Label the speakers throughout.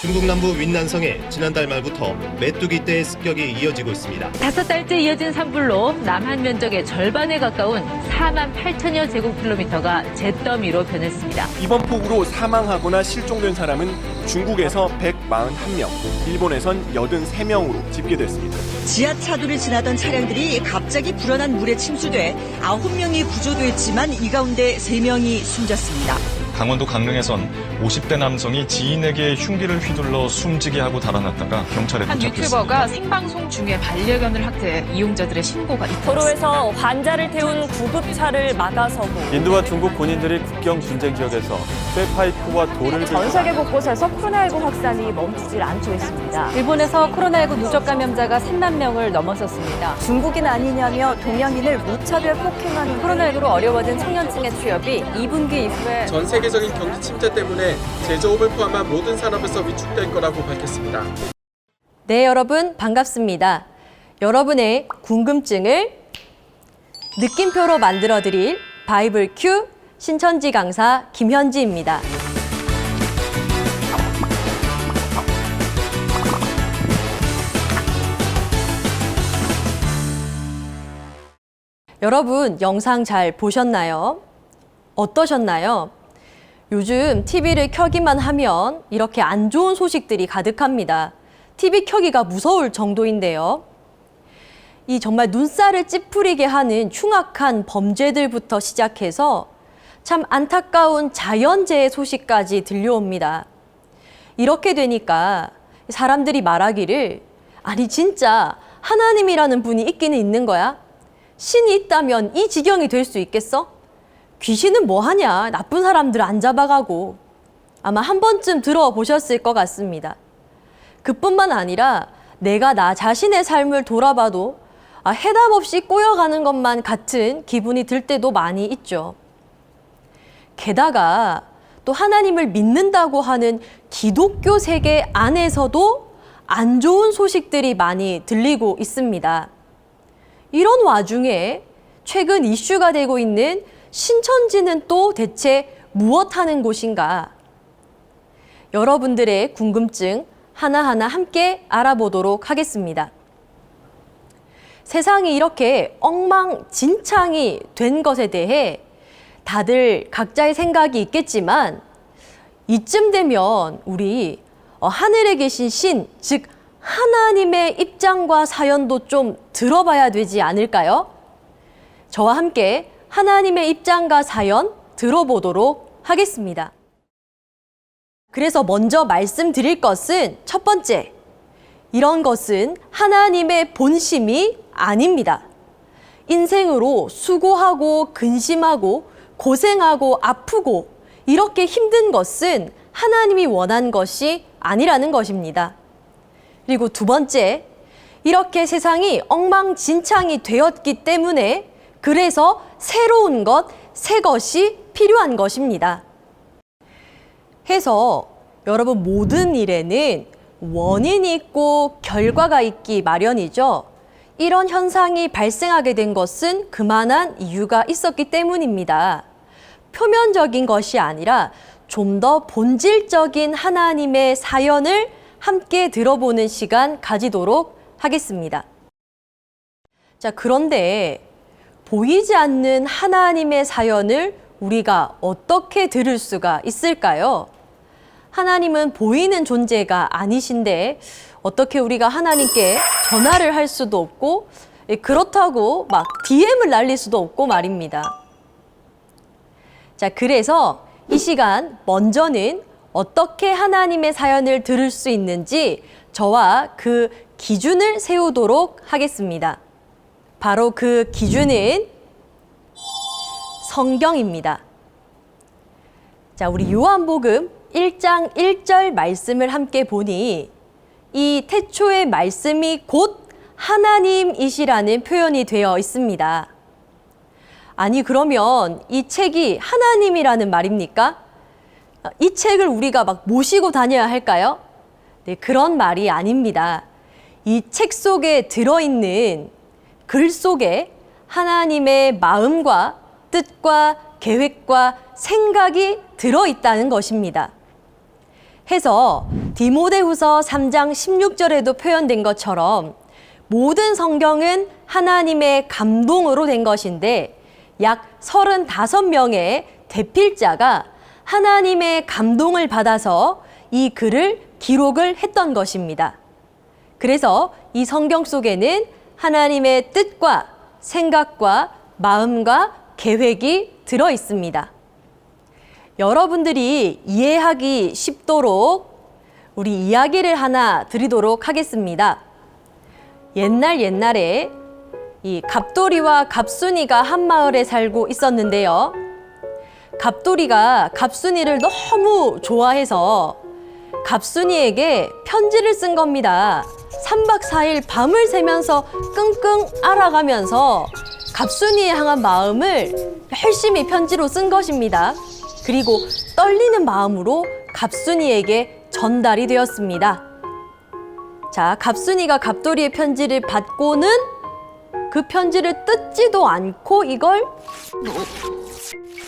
Speaker 1: 중국 남부 윈난성에 지난달 말부터 메뚜기 떼의 습격이 이어지고 있습니다.
Speaker 2: 5달째 이어진 산불로 남한 면적의 절반에 가까운 4만 8천여 제곱킬로미터가 잿더미로 변했습니다.
Speaker 3: 이번 폭우로 사망하거나 실종된 사람은 중국에서 141명, 일본에선 83명으로 집계됐습니다.
Speaker 4: 지하차도를 지나던 차량들이 갑자기 불어난 물에 침수돼 9명이 구조됐지만 이 가운데 3명이 숨졌습니다.
Speaker 5: 강원도 강릉에선 50대 남성이 지인에게 흉기를 휘둘러 숨지게 하고 달아났다가 경찰에
Speaker 6: 한
Speaker 5: 붙잡혔습니다.
Speaker 6: 유튜버가 생방송 중에 반려견을 학대해 이용자들의 신고가 잇따랐습니다.
Speaker 7: 도로에서 환자를 태운 구급차를 막아서고
Speaker 8: 인도와 중국 군인들이 국경 분쟁 지역에서 쇠파이프와 돌을
Speaker 7: 전 세계 곳곳에서 코로나19 확산이 멈추질 않고 있습니다.
Speaker 9: 일본에서 코로나19 누적 감염자가 3만 명을 넘어섰습니다.
Speaker 7: 중국인 아니냐며 동양인을 무차별 폭행하는
Speaker 9: 코로나19로 어려워진 청년층의 취업이 2분기 이후에
Speaker 10: 전 세계적인 경기 침체 때문에 제조업을 포함한 모든 산업에서 위축될 거라고 밝혔습니다.
Speaker 9: 네, 여러분 반갑습니다. 여러분의 궁금증을 느낌표로 만들어드릴 바이블 큐 신천지 강사 김현지입니다. 여러분 영상 잘 보셨나요? 어떠셨나요? 요즘 TV를 켜기만 하면 이렇게 안 좋은 소식들이 가득합니다. TV 켜기가 무서울 정도인데요. 이 정말 눈살을 찌푸리게 하는 흉악한 범죄들부터 시작해서 참 안타까운 자연재해 소식까지 들려옵니다. 이렇게 되니까 사람들이 말하기를 아니 진짜 하나님이라는 분이 있기는 있는 거야? 신이 있다면 이 지경이 될 수 있겠어? 귀신은 뭐 하냐? 나쁜 사람들 안 잡아가고. 아마 한 번쯤 들어보셨을 것 같습니다. 그뿐만 아니라 내가 나 자신의 삶을 돌아봐도 해답 없이 꼬여가는 것만 같은 기분이 들 때도 많이 있죠. 게다가 또 하나님을 믿는다고 하는 기독교 세계 안에서도 안 좋은 소식들이 많이 들리고 있습니다. 이런 와중에 최근 이슈가 되고 있는 신천지는 또 대체 무엇 하는 곳인가? 여러분들의 궁금증 하나하나 함께 알아보도록 하겠습니다. 세상이 이렇게 엉망진창이 된 것에 대해 다들 각자의 생각이 있겠지만 이쯤 되면 우리 하늘에 계신 신, 즉 하나님의 입장과 사연도 좀 들어봐야 되지 않을까요? 저와 함께 하나님의 입장과 사연 들어보도록 하겠습니다. 그래서 먼저 말씀드릴 것은 첫 번째, 이런 것은 하나님의 본심이 아닙니다. 인생으로 수고하고 근심하고 고생하고 아프고 이렇게 힘든 것은 하나님이 원한 것이 아니라는 것입니다. 그리고 두 번째, 이렇게 세상이 엉망진창이 되었기 때문에 그래서 새로운 것, 새 것이 필요한 것입니다. 해서 여러분 모든 일에는 원인이 있고 결과가 있기 마련이죠. 이런 현상이 발생하게 된 것은 그만한 이유가 있었기 때문입니다. 표면적인 것이 아니라 좀 더 본질적인 하나님의 사연을 함께 들어보는 시간 가지도록 하겠습니다. 자, 그런데 보이지 않는 하나님의 사연을 우리가 어떻게 들을 수가 있을까요? 하나님은 보이는 존재가 아니신데 어떻게 우리가 하나님께 전화를 할 수도 없고 그렇다고 막 DM을 날릴 수도 없고 말입니다. 자, 그래서 이 시간 먼저는 어떻게 하나님의 사연을 들을 수 있는지 저와 그 기준을 세우도록 하겠습니다. 바로 그 기준은 성경입니다. 자, 우리 요한복음 1장 1절 말씀을 함께 보니 이 태초의 말씀이 곧 하나님이시라는 표현이 되어 있습니다. 아니 그러면 이 책이 하나님이라는 말입니까? 이 책을 우리가 막 모시고 다녀야 할까요? 네, 그런 말이 아닙니다. 이 책 속에 들어있는 글 속에 하나님의 마음과 뜻과 계획과 생각이 들어있다는 것입니다. 해서 디모데후서 3장 16절에도 표현된 것처럼 모든 성경은 하나님의 감동으로 된 것인데 약 35명의 대필자가 하나님의 감동을 받아서 이 글을 기록을 했던 것입니다. 그래서 이 성경 속에는 하나님의 뜻과 생각과 마음과 계획이 들어 있습니다. 여러분들이 이해하기 쉽도록 우리 이야기를 하나 드리도록 하겠습니다. 옛날에 이 갑돌이와 갑순이가 한 마을에 살고 있었는데요. 갑돌이가 갑순이를 너무 좋아해서 갑순이에게 편지를 쓴 겁니다. 3박 4일 밤을 새면서 끙끙 앓아가면서 갑순이에 향한 마음을 열심히 편지로 쓴 것입니다. 그리고 떨리는 마음으로 갑순이에게 전달이 되었습니다. 자, 갑순이가 갑돌이의 편지를 받고는 그 편지를 뜯지도 않고 이걸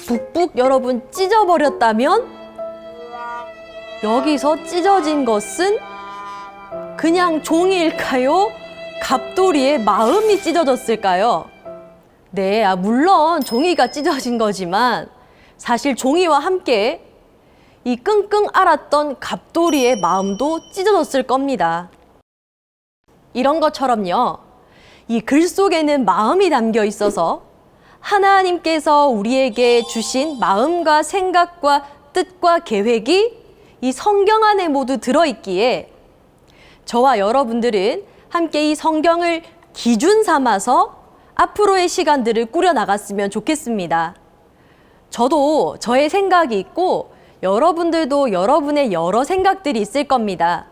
Speaker 9: 북북 여러분 찢어버렸다면 여기서 찢어진 것은 그냥 종이일까요? 갑돌이의 마음이 찢어졌을까요? 네, 물론 종이가 찢어진 거지만 사실 종이와 함께 이 끙끙 앓았던 갑돌이의 마음도 찢어졌을 겁니다. 이런 것처럼요, 이 글 속에는 마음이 담겨 있어서 하나님께서 우리에게 주신 마음과 생각과 뜻과 계획이 이 성경 안에 모두 들어있기에 저와 여러분들은 함께 이 성경을 기준 삼아서 앞으로의 시간들을 꾸려나갔으면 좋겠습니다. 저도 저의 생각이 있고 여러분들도 여러분의 여러 생각들이 있을 겁니다.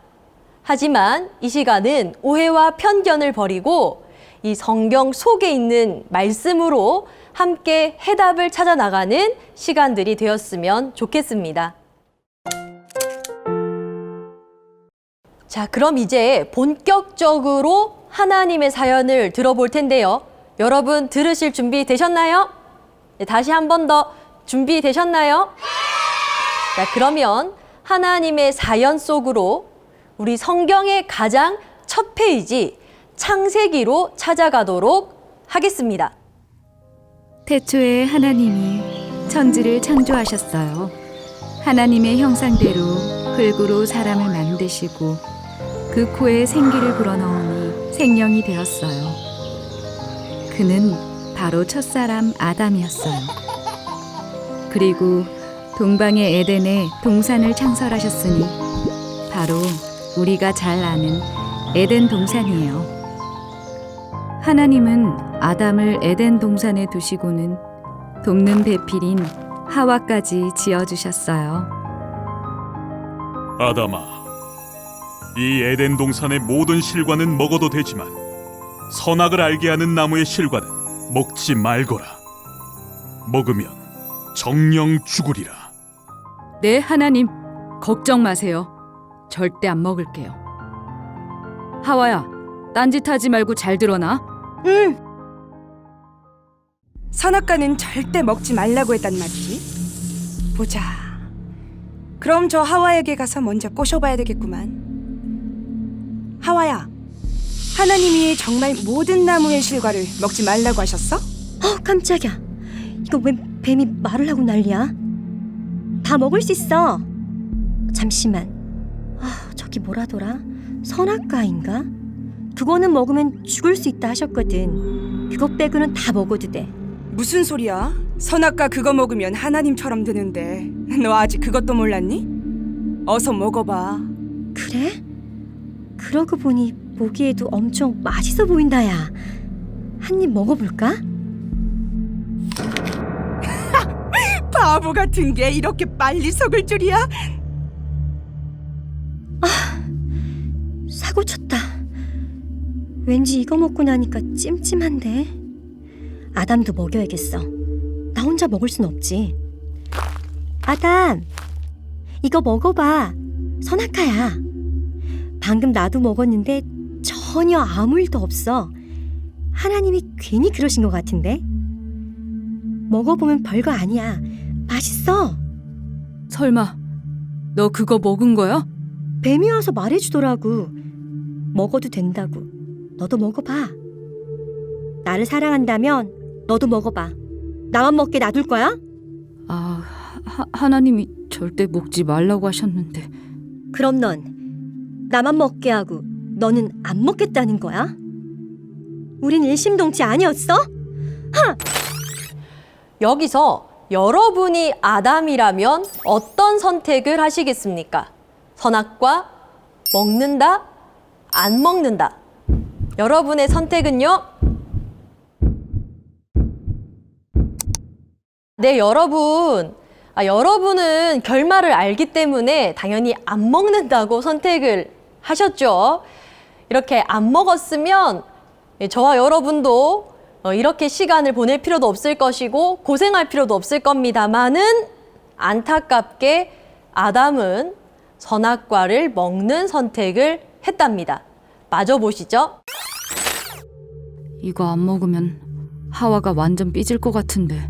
Speaker 9: 하지만 이 시간은 오해와 편견을 버리고 이 성경 속에 있는 말씀으로 함께 해답을 찾아 나가는 시간들이 되었으면 좋겠습니다. 자, 그럼 이제 본격적으로 하나님의 사연을 들어볼 텐데요. 여러분 들으실 준비 되셨나요? 네, 다시 한 번 더 준비되셨나요? 자, 그러면 하나님의 사연 속으로 우리 성경의 가장 첫 페이지 창세기로 찾아가도록 하겠습니다.
Speaker 11: 태초에 하나님이 천지를 창조하셨어요. 하나님의 형상대로 흙으로 사람을 만드시고 그 코에 생기를 불어넣으니 생명이 되었어요. 그는 바로 첫사람 아담이었어요. 그리고 동방의 에덴에 동산을 창설하셨으니 바로 우리가 잘 아는 에덴 동산이에요. 하나님은 아담을 에덴 동산에 두시고는 돕는 배필인 하와까지 지어주셨어요.
Speaker 12: 아담아, 이 에덴 동산의 모든 실과는 먹어도 되지만 선악을 알게 하는 나무의 실과는 먹지 말거라. 먹으면 정령 죽으리라.
Speaker 11: 네, 하나님, 걱정 마세요. 절대 안 먹을게요. 하와야, 딴짓하지 말고 잘 들어놔.
Speaker 13: 응. 선악과는 절대 먹지 말라고 했단 말이지. 보자. 그럼 저 하와에게 가서 먼저 꼬셔봐야 되겠구만. 하와야, 하나님이 정말 모든 나무의 실과를 먹지 말라고 하셨어?
Speaker 14: 깜짝이야. 이거 왜 뱀이 말을 하고 난리야? 다 먹을 수 있어. 잠시만. 저기 뭐라더라? 선악과인가? 그거는 먹으면 죽을 수 있다 하셨거든. 그거 빼고는 다 먹어도 돼.
Speaker 13: 무슨 소리야? 선악과 그거 먹으면 하나님처럼 되는데 너 아직 그것도 몰랐니? 어서 먹어봐.
Speaker 14: 그래? 그러고 보니 보기에도 엄청 맛있어 보인다, 야. 한 입 먹어볼까?
Speaker 13: 바보 같은 게 이렇게 빨리 속을 줄이야?
Speaker 14: 사고 쳤다. 왠지 이거 먹고 나니까 찜찜한데. 아담도 먹여야겠어. 나 혼자 먹을 순 없지. 아담, 이거 먹어봐. 선악과야. 방금 나도 먹었는데 전혀 아무 일도 없어. 하나님이 괜히 그러신 것 같은데. 먹어보면 별거 아니야. 맛있어.
Speaker 11: 설마 너 그거 먹은 거야?
Speaker 14: 뱀이 와서 말해주더라고. 먹어도 된다고. 너도 먹어봐. 나를 사랑한다면 너도 먹어봐. 나만 먹게 놔둘 거야?
Speaker 11: 하나님이 절대 먹지 말라고 하셨는데.
Speaker 14: 그럼 넌 나만 먹게 하고 너는 안 먹겠다는 거야? 우린 일심동체 아니었어?
Speaker 9: 여기서 여러분이 아담이라면 어떤 선택을 하시겠습니까? 선악과 먹는다, 안 먹는다. 여러분의 선택은요? 네, 여러분은 결말을 알기 때문에 당연히 안 먹는다고 선택을 하셨죠. 이렇게 안 먹었으면 저와 여러분도 이렇게 시간을 보낼 필요도 없을 것이고 고생할 필요도 없을 겁니다만은 안타깝게 아담은 선악과를 먹는 선택을 했답니다. 마저 보시죠.
Speaker 11: 이거 안 먹으면 하와가 완전 삐질 것 같은데.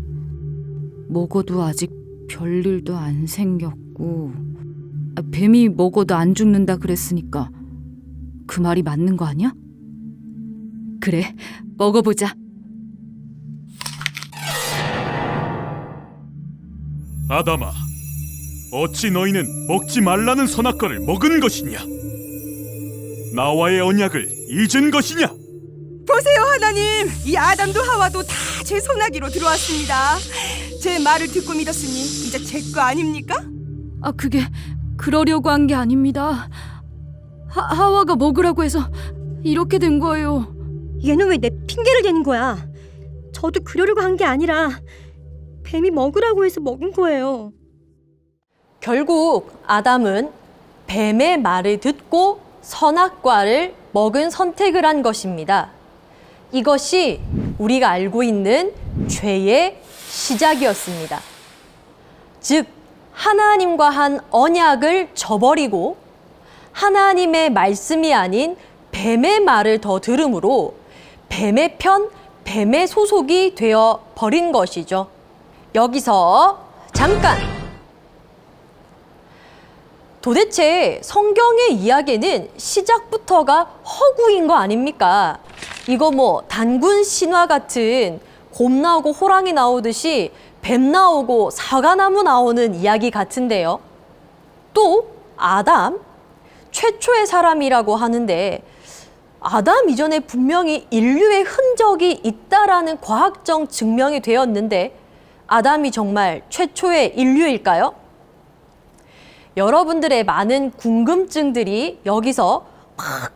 Speaker 11: 먹어도 아직 별일도 안 생겼고, 뱀이 먹어도 안 죽는다 그랬으니까 그 말이 맞는 거 아니야? 그래, 먹어보자.
Speaker 12: 아담아, 어찌 너희는 먹지 말라는 선악과를 먹은 것이냐? 나와의 언약을 잊은 것이냐?
Speaker 13: 보세요, 하나님. 이 아담도 하와도 다 제 손아귀로 들어왔습니다. 제 말을 듣고 믿었으니 이제 제 거 아닙니까?
Speaker 11: 그게 그러려고 한 게 아닙니다. 하와가 먹으라고 해서 이렇게 된 거예요.
Speaker 14: 얘는 왜 내 핑계를 대는 거야? 저도 그러려고 한 게 아니라 뱀이 먹으라고 해서 먹은 거예요.
Speaker 9: 결국 아담은 뱀의 말을 듣고 선악과를 먹은 선택을 한 것입니다. 이것이 우리가 알고 있는 죄의 시작이었습니다. 즉, 하나님과 한 언약을 저버리고 하나님의 말씀이 아닌 뱀의 말을 더 들음으로 뱀의 편, 뱀의 소속이 되어 버린 것이죠. 여기서 잠깐! 도대체 성경의 이야기는 시작부터가 허구인 거 아닙니까? 이거 단군 신화 같은 곰 나오고 호랑이 나오듯이 뱀 나오고 사과나무 나오는 이야기 같은데요. 또 아담, 최초의 사람이라고 하는데 아담 이전에 분명히 인류의 흔적이 있다라는 과학적 증명이 되었는데 아담이 정말 최초의 인류일까요? 여러분들의 많은 궁금증들이 여기서 막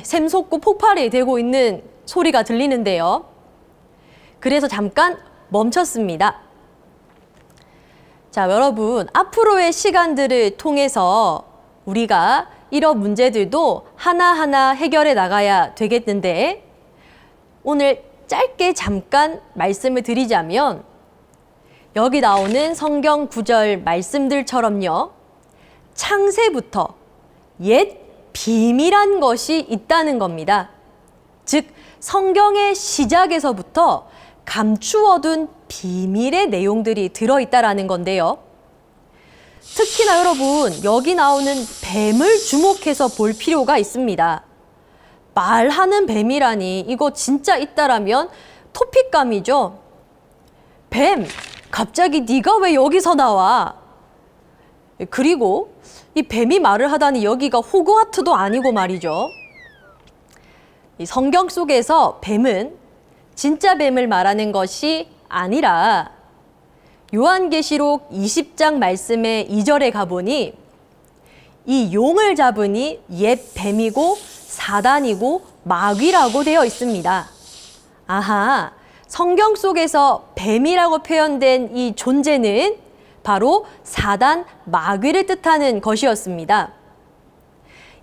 Speaker 9: 샘솟고 폭발이 되고 있는 소리가 들리는데요. 그래서 잠깐 멈췄습니다. 자, 여러분, 앞으로의 시간들을 통해서 우리가 이런 문제들도 하나하나 해결해 나가야 되겠는데 오늘 짧게 잠깐 말씀을 드리자면 여기 나오는 성경 구절 말씀들처럼요. 창세부터 옛 비밀한 것이 있다는 겁니다. 즉, 성경의 시작에서부터 감추어둔 비밀의 내용들이 들어있다라는 건데요. 특히나 여러분, 여기 나오는 뱀을 주목해서 볼 필요가 있습니다. 말하는 뱀이라니 이거 진짜 있다라면 토픽감이죠. 뱀, 갑자기 네가 왜 여기서 나와? 그리고 이 뱀이 말을 하다니 여기가 호그와트도 아니고 말이죠. 이 성경 속에서 뱀은 진짜 뱀을 말하는 것이 아니라 요한계시록 20장 말씀의 2절에 가보니 이 용을 잡으니 옛 뱀이고 사단이고 마귀라고 되어 있습니다. 아하, 성경 속에서 뱀이라고 표현된 이 존재는 바로 사단, 마귀를 뜻하는 것이었습니다.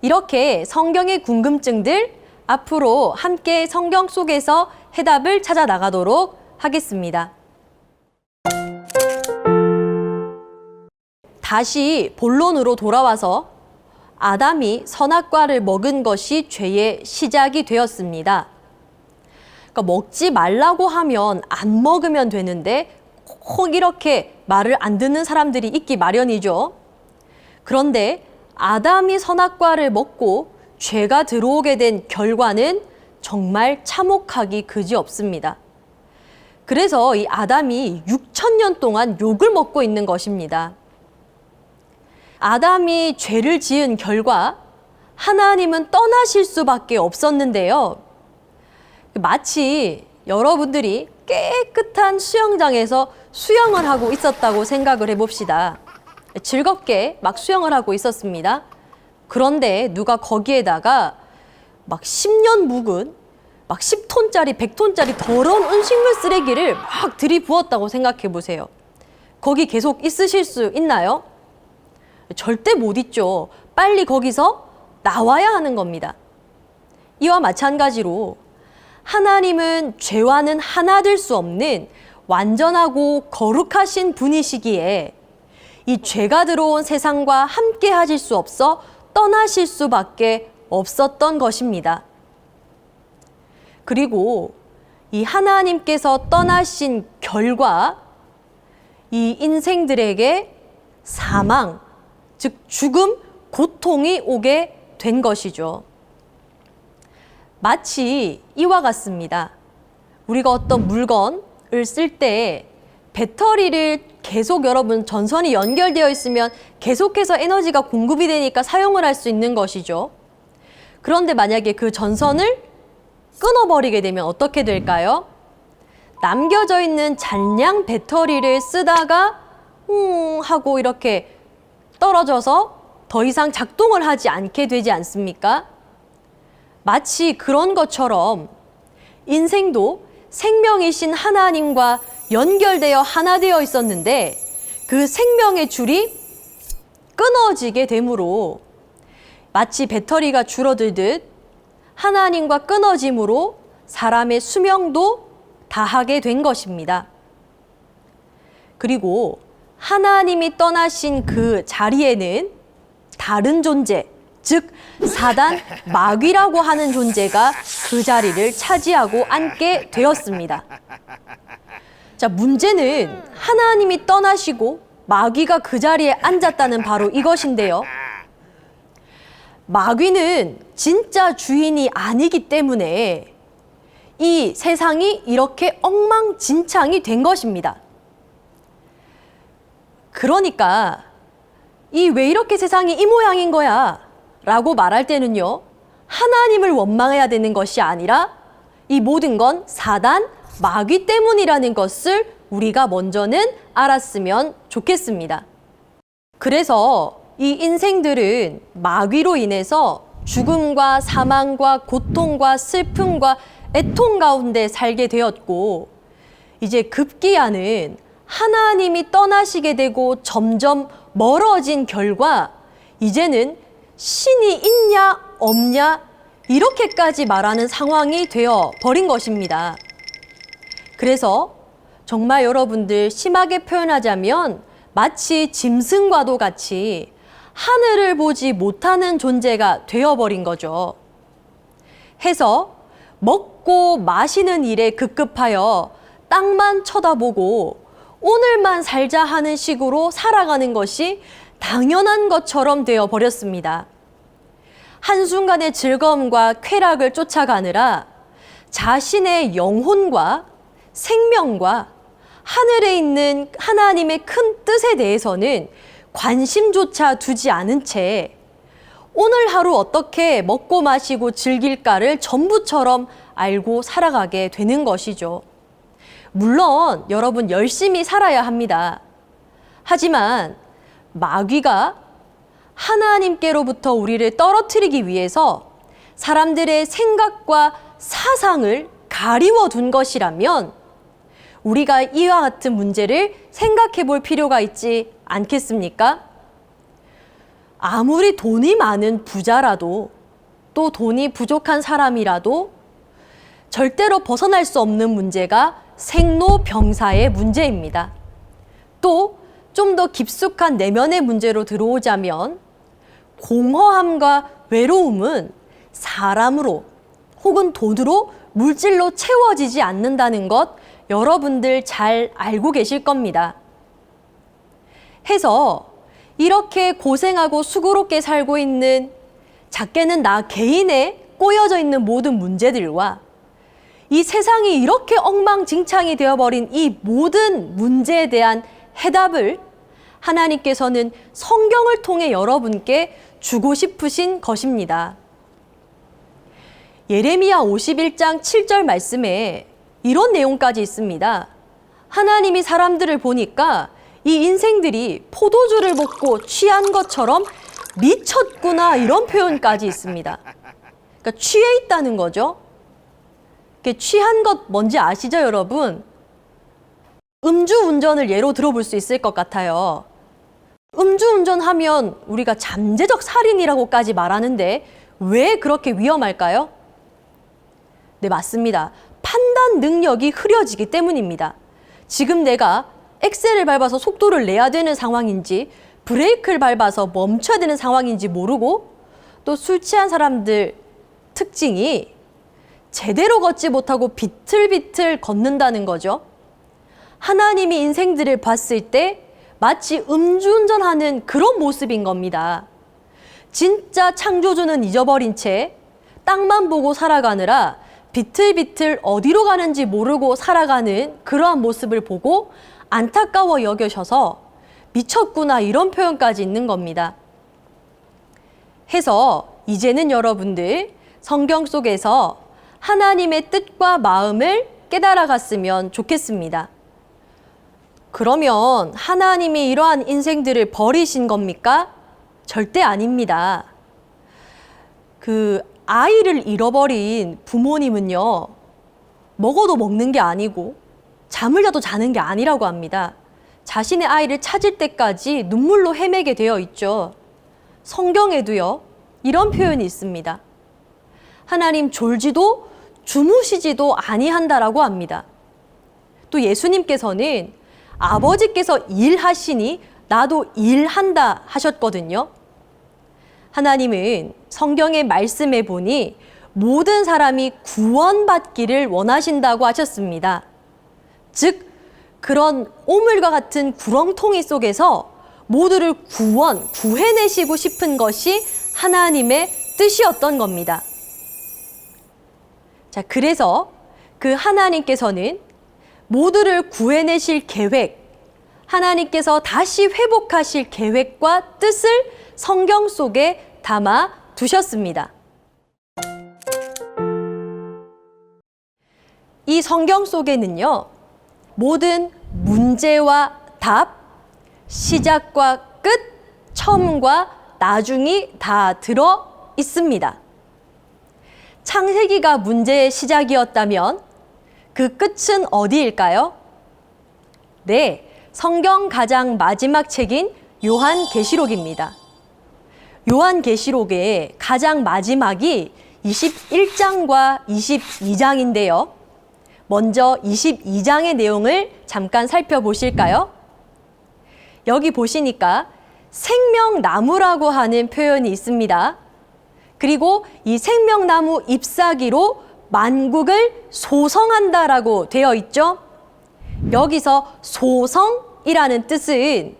Speaker 9: 이렇게 성경의 궁금증들 앞으로 함께 성경 속에서 해답을 찾아 나가도록 하겠습니다. 다시 본론으로 돌아와서 아담이 선악과를 먹은 것이 죄의 시작이 되었습니다. 그러니까 먹지 말라고 하면 안 먹으면 되는데 꼭 이렇게 말을 안 듣는 사람들이 있기 마련이죠. 그런데 아담이 선악과를 먹고 죄가 들어오게 된 결과는 정말 참혹하기 그지없습니다. 그래서 이 아담이 6,000년 동안 욕을 먹고 있는 것입니다. 아담이 죄를 지은 결과 하나님은 떠나실 수밖에 없었는데요. 마치 여러분들이 깨끗한 수영장에서 수영을 하고 있었다고 생각을 해봅시다. 즐겁게 막 수영을 하고 있었습니다. 그런데 누가 거기에다가 막 10년 묵은 막 10톤짜리, 100톤짜리 더러운 음식물 쓰레기를 막 들이부었다고 생각해 보세요. 거기 계속 있으실 수 있나요? 절대 못 있죠. 빨리 거기서 나와야 하는 겁니다. 이와 마찬가지로 하나님은 죄와는 하나 될 수 없는 완전하고 거룩하신 분이시기에 이 죄가 들어온 세상과 함께 하실 수 없어 떠나실 수밖에 없었던 것입니다. 그리고 이 하나님께서 떠나신 결과 이 인생들에게 사망, 즉 죽음, 고통이 오게 된 것이죠. 마치 이와 같습니다. 우리가 어떤 물건을 쓸 때 배터리를 계속 여러분 전선이 연결되어 있으면 계속해서 에너지가 공급이 되니까 사용을 할 수 있는 것이죠. 그런데 만약에 그 전선을 끊어버리게 되면 어떻게 될까요? 남겨져 있는 잔량 배터리를 쓰다가 하고 이렇게 떨어져서 더 이상 작동을 하지 않게 되지 않습니까? 마치 그런 것처럼 인생도 생명이신 하나님과 연결되어 하나 되어 있었는데 그 생명의 줄이 끊어지게 되므로 마치 배터리가 줄어들듯 하나님과 끊어짐으로 사람의 수명도 다하게 된 것입니다. 그리고 하나님이 떠나신 그 자리에는 다른 존재, 즉 사단, 마귀라고 하는 존재가 그 자리를 차지하고 앉게 되었습니다. 자, 문제는 하나님이 떠나시고 마귀가 그 자리에 앉았다는 바로 이것인데요. 마귀는 진짜 주인이 아니기 때문에 이 세상이 이렇게 엉망진창이 된 것입니다. 그러니까 이 왜 이렇게 세상이 이 모양인 거야 라고 말할 때는요, 하나님을 원망해야 되는 것이 아니라 이 모든 건 사단, 마귀 때문이라는 것을 우리가 먼저는 알았으면 좋겠습니다. 그래서 이 인생들은 마귀로 인해서 죽음과 사망과 고통과 슬픔과 애통 가운데 살게 되었고, 이제 급기야는 하나님이 떠나시게 되고 점점 멀어진 결과 이제는 신이 있냐 없냐 이렇게까지 말하는 상황이 되어 버린 것입니다. 그래서 정말 여러분들 심하게 표현하자면 마치 짐승과도 같이 하늘을 보지 못하는 존재가 되어버린 거죠. 해서 먹고 마시는 일에 급급하여 땅만 쳐다보고 오늘만 살자 하는 식으로 살아가는 것이 당연한 것처럼 되어버렸습니다. 한순간의 즐거움과 쾌락을 쫓아가느라 자신의 영혼과 생명과 하늘에 있는 하나님의 큰 뜻에 대해서는 관심조차 두지 않은 채 오늘 하루 어떻게 먹고 마시고 즐길까를 전부처럼 알고 살아가게 되는 것이죠. 물론 여러분 열심히 살아야 합니다. 하지만 마귀가 하나님께로부터 우리를 떨어뜨리기 위해서 사람들의 생각과 사상을 가리워 둔 것이라면 우리가 이와 같은 문제를 생각해 볼 필요가 있지 않겠습니까? 아무리 돈이 많은 부자라도 또 돈이 부족한 사람이라도 절대로 벗어날 수 없는 문제가 생로병사의 문제입니다. 또 좀 더 깊숙한 내면의 문제로 들어오자면 공허함과 외로움은 사람으로 혹은 돈으로 물질로 채워지지 않는다는 것 여러분들 잘 알고 계실 겁니다. 해서 이렇게 고생하고 수고롭게 살고 있는 작게는 나 개인에 꼬여져 있는 모든 문제들과 이 세상이 이렇게 엉망진창이 되어버린 이 모든 문제에 대한 해답을 하나님께서는 성경을 통해 여러분께 주고 싶으신 것입니다. 예레미야 51장 7절 말씀에 이런 내용까지 있습니다. 하나님이 사람들을 보니까 이 인생들이 포도주를 먹고 취한 것처럼 미쳤구나, 이런 표현까지 있습니다. 그러니까 취해 있다는 거죠. 취한 것 뭔지 아시죠, 여러분? 음주운전을 예로 들어볼 수 있을 것 같아요. 음주운전하면 우리가 잠재적 살인이라고까지 말하는데 왜 그렇게 위험할까요? 네, 맞습니다. 판단 능력이 흐려지기 때문입니다. 지금 내가 엑셀을 밟아서 속도를 내야 되는 상황인지 브레이크를 밟아서 멈춰야 되는 상황인지 모르고, 또 술 취한 사람들 특징이 제대로 걷지 못하고 비틀비틀 걷는다는 거죠. 하나님이 인생들을 봤을 때 마치 음주운전하는 그런 모습인 겁니다. 진짜 창조주는 잊어버린 채 땅만 보고 살아가느라 비틀비틀 어디로 가는지 모르고 살아가는 그러한 모습을 보고 안타까워 여겨셔서 미쳤구나, 이런 표현까지 있는 겁니다. 해서 이제는 여러분들 성경 속에서 하나님의 뜻과 마음을 깨달아갔으면 좋겠습니다. 그러면 하나님이 이러한 인생들을 버리신 겁니까? 절대 아닙니다. 아이를 잃어버린 부모님은요, 먹어도 먹는 게 아니고 잠을 자도 자는 게 아니라고 합니다. 자신의 아이를 찾을 때까지 눈물로 헤매게 되어 있죠. 성경에도요, 이런 표현이 있습니다. 하나님 졸지도 주무시지도 아니한다라고 합니다. 또 예수님께서는 아버지께서 일하시니 나도 일한다 하셨거든요. 하나님은 성경의 말씀에 보니 모든 사람이 구원받기를 원하신다고 하셨습니다. 즉, 그런 오물과 같은 구렁텅이 속에서 모두를 구해내시고 싶은 것이 하나님의 뜻이었던 겁니다. 자, 그래서 그 하나님께서는 모두를 구해내실 계획, 하나님께서 다시 회복하실 계획과 뜻을 성경 속에 담아 두셨습니다. 이 성경 속에는요, 모든 문제와 답, 시작과 끝, 처음과 나중이 다 들어 있습니다. 창세기가 문제의 시작이었다면 그 끝은 어디일까요? 네, 성경 가장 마지막 책인 요한계시록입니다. 요한계시록의 가장 마지막이 21장과 22장인데요. 먼저 22장의 내용을 잠깐 살펴보실까요? 여기 보시니까 생명나무라고 하는 표현이 있습니다. 그리고 이 생명나무 잎사귀로 만국을 소성한다라고 되어 있죠. 여기서 소성이라는 뜻은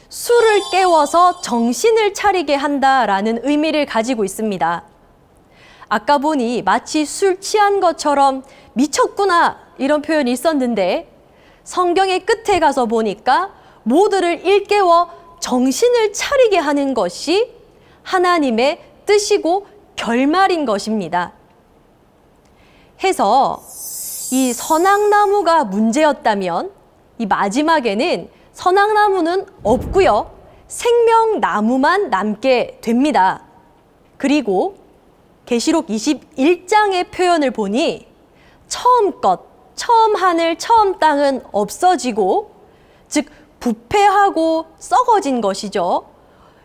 Speaker 9: 술을 깨워서 정신을 차리게 한다라는 의미를 가지고 있습니다. 아까 보니 마치 술 취한 것처럼 미쳤구나, 이런 표현이 있었는데 성경의 끝에 가서 보니까 모두를 일깨워 정신을 차리게 하는 것이 하나님의 뜻이고 결말인 것입니다. 해서 이 선악나무가 문제였다면 이 마지막에는 선악나무는 없고요, 생명나무만 남게 됩니다. 그리고 계시록 21장의 표현을 보니 처음 것, 처음 하늘, 처음 땅은 없어지고, 즉 부패하고 썩어진 것이죠.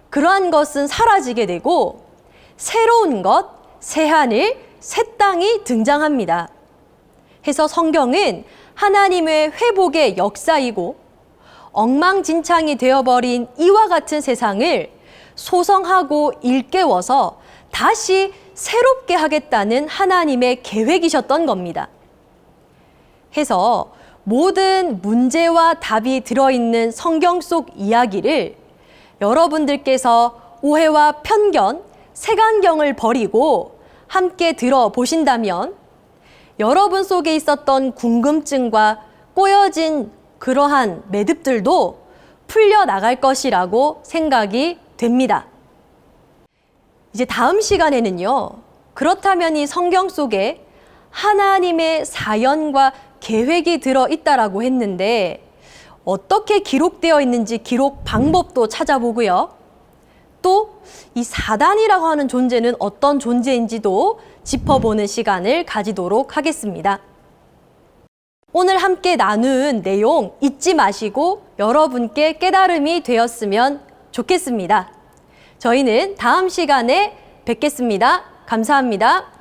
Speaker 9: 그러한 것은 사라지게 되고 새로운 것, 새 하늘, 새 땅이 등장합니다. 해서 성경은 하나님의 회복의 역사이고 엉망진창이 되어버린 이와 같은 세상을 소성하고 일깨워서 다시 새롭게 하겠다는 하나님의 계획이셨던 겁니다. 해서 모든 문제와 답이 들어있는 성경 속 이야기를 여러분들께서 오해와 편견, 색안경을 버리고 함께 들어보신다면 여러분 속에 있었던 궁금증과 꼬여진 그러한 매듭들도 풀려나갈 것이라고 생각이 됩니다. 이제 다음 시간에는요, 그렇다면 이 성경 속에 하나님의 사연과 계획이 들어있다라고 했는데 어떻게 기록되어 있는지 기록 방법도 찾아보고요. 또 이 사단이라고 하는 존재는 어떤 존재인지도 짚어보는 시간을 가지도록 하겠습니다. 오늘 함께 나눈 내용 잊지 마시고 여러분께 깨달음이 되었으면 좋겠습니다. 저희는 다음 시간에 뵙겠습니다. 감사합니다.